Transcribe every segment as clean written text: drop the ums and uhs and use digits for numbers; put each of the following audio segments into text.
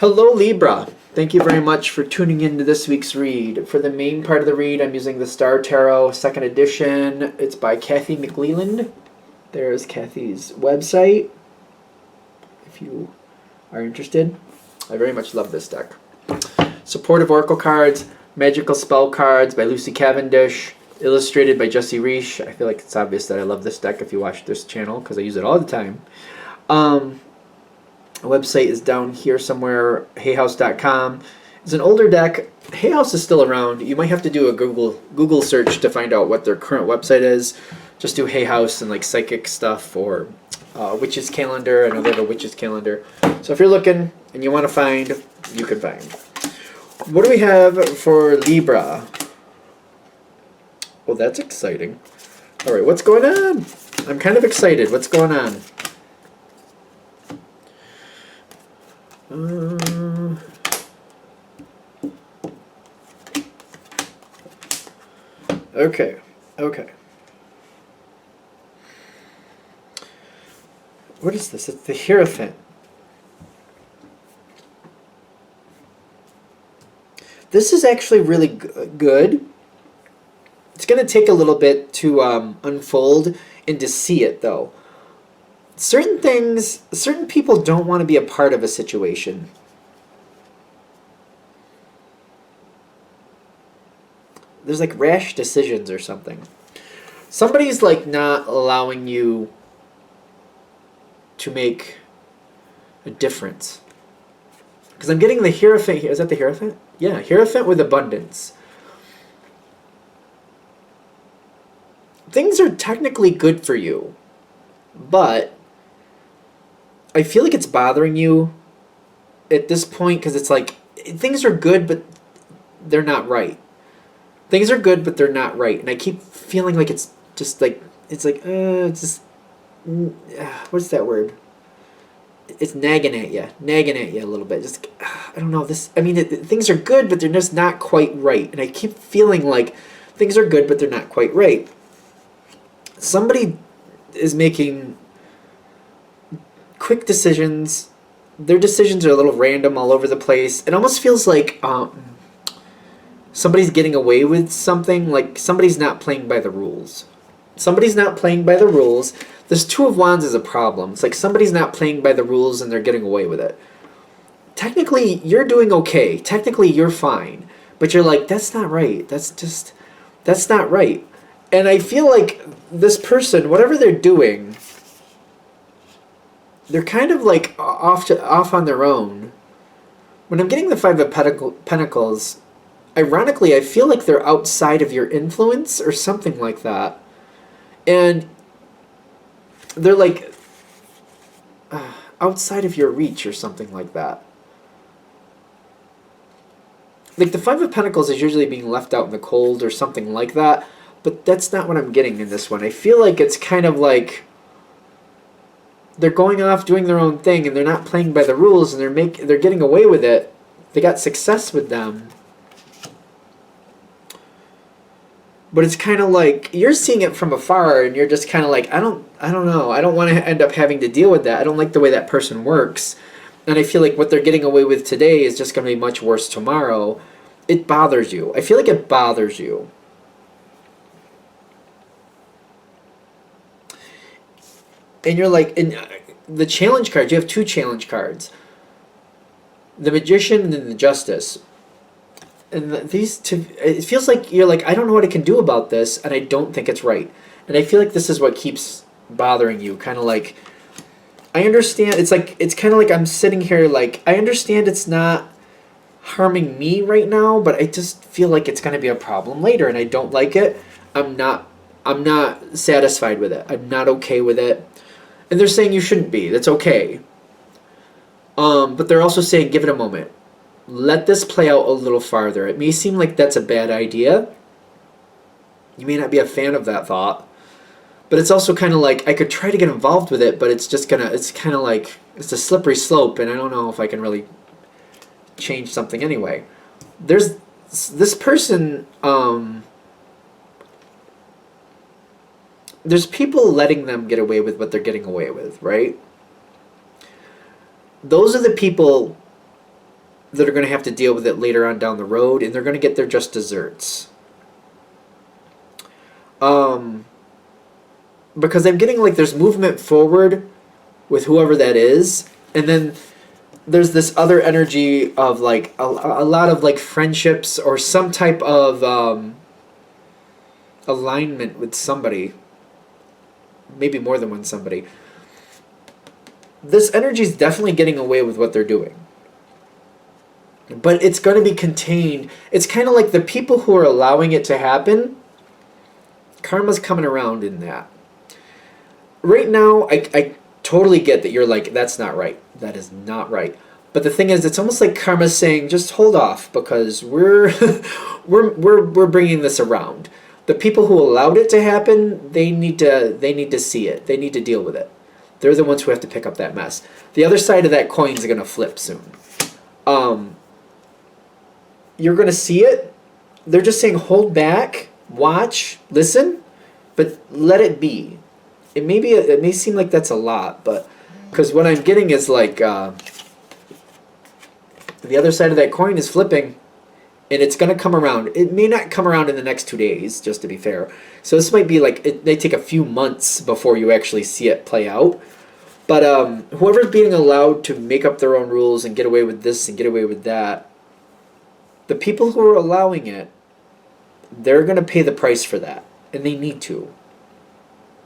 Hello Libra. Thank you very much for tuning into this week's read. For the main part of the read, I'm using the Star Tarot 2nd edition. It's by Kathy McLeland. There's Kathy's website if you are interested. I very much love this deck. Supportive Oracle cards, Magical Spell cards by Lucy Cavendish, illustrated by Jesse Reish. I feel like it's obvious that I love this deck if you watch this channel because I use it all the time. The website is down here somewhere, hayhouse.com. It's an older deck. Hay House is still around. You might have to do a Google search to find out what their current website is. Just do Hay House and like psychic stuff or Witch's Calendar. I know they have a Witch's Calendar. So if you're looking and you want to find, you can find. What do we have for Libra? Well, that's exciting. All right, what's going on? I'm kind of excited. What's going on? Okay. What is this? It's the Hierophant. This is actually really good. It's going to take a little bit to unfold and to see it, though. Certain things, certain people don't want to be a part of a situation. There's like rash decisions or something. Somebody's like not allowing you to make a difference. Because I'm getting the Hierophant here. Is that the Hierophant? Yeah, Hierophant with abundance. Things are technically good for you, but I feel like it's bothering you at this point because it's like things are good, but they're not right. Things are good, but they're not right, and I keep feeling like it's just like it's just what's that word? It's nagging at you a little bit. Just I don't know this. I mean, things are good, but they're just not quite right, and I keep feeling like things are good, but they're not quite right. Somebody is making quick decisions. Their decisions are a little random all over the place. It almost feels like somebody's getting away with something, like somebody's not playing by the rules. Somebody's not playing by the rules. This Two of Wands is a problem. It's like somebody's not playing by the rules and they're getting away with it. Technically, you're doing okay. Technically, you're fine. But you're like, that's not right. That's not right. And I feel like this person, whatever they're doing, they're kind of like off on their own. When I'm getting the Five of Pentacles, ironically, I feel like they're outside of your influence or something like that. And they're like outside of your reach or something like that. Like the Five of Pentacles is usually being left out in the cold or something like that. But that's not what I'm getting in this one. I feel like it's kind of like they're going off doing their own thing and they're not playing by the rules and they're getting away with it. They got success with them. But it's kind of like you're seeing it from afar and you're just kind of like I don't know. I don't want to end up having to deal with that. I don't like the way that person works. And I feel like what they're getting away with today is just going to be much worse tomorrow. It bothers you. I feel like it bothers you. And you're like, in the challenge cards, you have two challenge cards. The Magician and then the Justice. And these two, it feels like you're like, I don't know what I can do about this, and I don't think it's right. And I feel like this is what keeps bothering you. Kind of like, I understand, it's kind of like I'm sitting here like, I understand it's not harming me right now, but I just feel like it's going to be a problem later, and I don't like it. I'm not satisfied with it. I'm not okay with it. And they're saying you shouldn't be. That's okay. But they're also saying give it a moment. Let this play out a little farther. It may seem like that's a bad idea. You may not be a fan of that thought. But it's also kind of like I could try to get involved with it, but it's kind of like it's a slippery slope, and I don't know if I can really change something anyway. There's this person, there's people letting them get away with what they're getting away with, right? Those are the people that are going to have to deal with it later on down the road, and they're going to get their just desserts. Because I'm getting like there's movement forward with whoever that is, and then there's this other energy of like a lot of like friendships or some type of alignment with somebody, maybe more than one somebody. This energy is definitely getting away with what they're doing, but it's going to be contained. It's kind of like the people who are allowing it to happen, karma's coming around in that. Right now, I totally get that you're like, that's not right. That is not right. But the thing is, it's almost like karma's saying, just hold off, because we're we're bringing this around. The people who allowed it to happen, they need to see it. They need to deal with it. They're the ones who have to pick up that mess. The other side of that coin is going to flip soon. You're going to see it. They're just saying, hold back, watch, listen, but let it be. It may seem like that's a lot, but because what I'm getting is like the other side of that coin is flipping, and it's going to come around. It may not come around in the next 2 days, just to be fair. So this might be like, it may take a few months before you actually see it play out. But whoever's being allowed to make up their own rules and get away with this and get away with that, the people who are allowing it, they're going to pay the price for that. And they need to.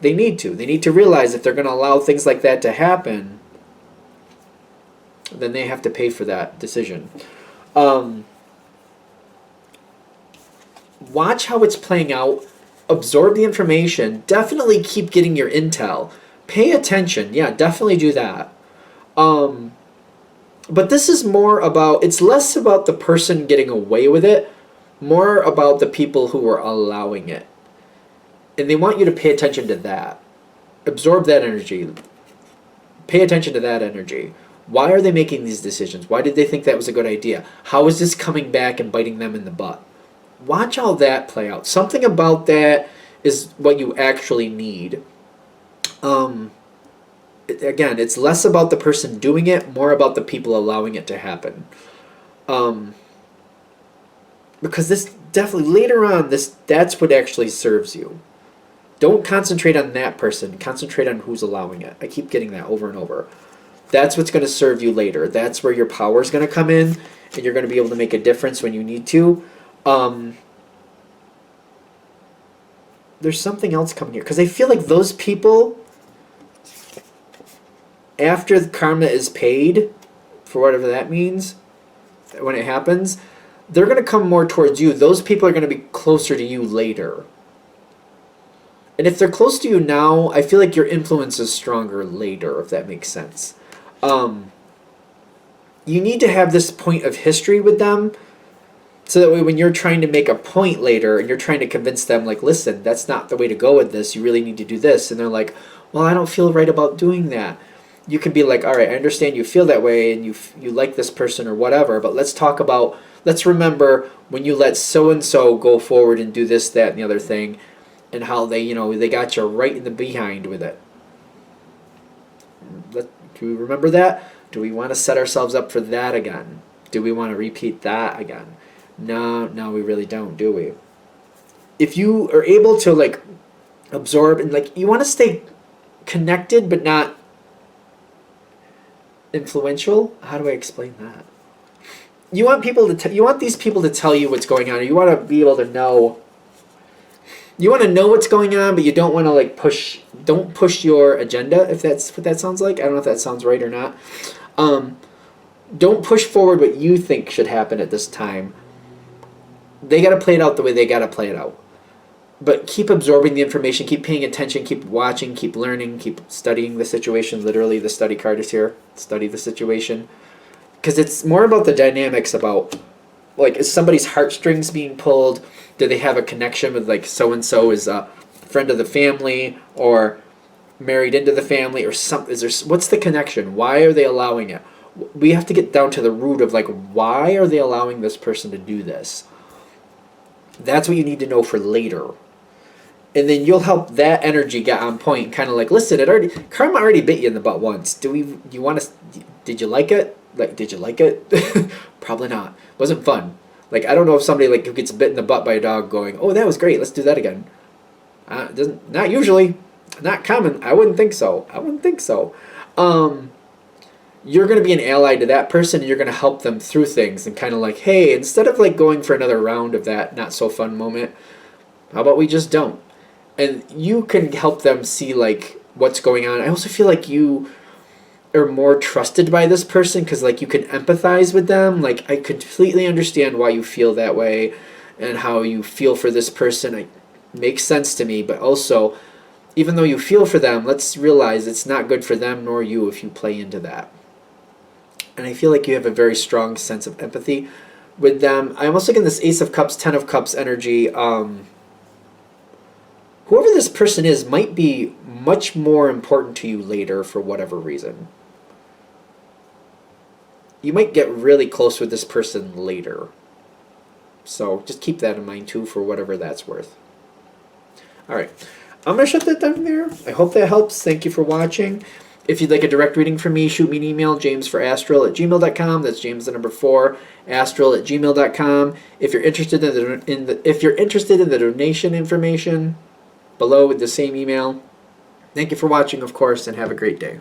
They need to. They need to realize if they're going to allow things like that to happen, then they have to pay for that decision. Watch how it's playing out. Absorb the information. Definitely keep getting your intel. Pay attention. Yeah, definitely do that. But this is more about, it's less about the person getting away with it, more about the people who are allowing it. And they want you to pay attention to that. Absorb that energy. Pay attention to that energy. Why are they making these decisions? Why did they think that was a good idea? How is this coming back and biting them in the butt? Watch all that play out. Something about that is what you actually need. Again, it's less about the person doing it, more about the people allowing it to happen. Because this definitely, later on, that's what actually serves you. Don't concentrate on that person. Concentrate on who's allowing it. I keep getting that over and over. That's what's going to serve you later. That's where your power is going to come in, and you're going to be able to make a difference when you need to. There's something else coming here. Because I feel like those people, after the karma is paid, for whatever that means, when it happens, they're going to come more towards you. Those people are going to be closer to you later. And if they're close to you now, I feel like your influence is stronger later, if that makes sense. You need to have this point of history with them, so that way when you're trying to make a point later and you're trying to convince them, like, listen, that's not the way to go with this. You really need to do this. And they're like, well, I don't feel right about doing that. You can be like, all right, I understand you feel that way and you like this person or whatever, but let's remember when you let so-and-so go forward and do this, that, and the other thing, and how they got you right in the behind with it. Do we remember that? Do we want to set ourselves up for that again? Do we want to repeat that again? No, we really don't, do we? If you are able to, like, absorb and, like, you want to stay connected but not influential. How do I explain that? You want these people to tell you what's going on, or you want to be able to know. You want to know what's going on, but you don't want to, like, don't push your agenda, if that's what that sounds like. I don't know if that sounds right or not. Don't push forward what you think should happen at this time. They got to play it out the way they got to play it out. But keep absorbing the information, keep paying attention, keep watching, keep learning, keep studying the situation. Literally, the study card is here. Study the situation. Because it's more about the dynamics about, like, is somebody's heartstrings being pulled? Do they have a connection with, like, so-and-so is a friend of the family or married into the family or something? What's the connection? Why are they allowing it? We have to get down to the root of, like, why are they allowing this person to do this? That's what you need to know for later. And then you'll help that energy get on point, kind of like, listen, karma already bit you in the butt once. Did you like it? Like, did you like it? Probably not. Wasn't fun. Like, I don't know if somebody like who gets bit in the butt by a dog going, oh, that was great, let's do that again. Not usually. Not common. I wouldn't think so. I wouldn't think so. You're going to be an ally to that person, and you're going to help them through things and kind of like, hey, instead of like going for another round of that not so fun moment, how about we just don't? And you can help them see like what's going on. I also feel like you are more trusted by this person because like you can empathize with them. Like, I completely understand why you feel that way and how you feel for this person. It makes sense to me, but also, even though you feel for them, let's realize it's not good for them nor you if you play into that. And I feel like you have a very strong sense of empathy with them. I almost look in this Ace of Cups, Ten of Cups energy. Whoever this person is might be much more important to you later for whatever reason. You might get really close with this person later. So just keep that in mind too for whatever that's worth. All right. I'm going to shut that down there. I hope that helps. Thank you for watching. If you'd like a direct reading from me, shoot me an email, jamesforastral@gmail.com. That's James the number 4, astral@gmail.com. If you're interested in the donation information below with the same email. Thank you for watching, of course, and have a great day.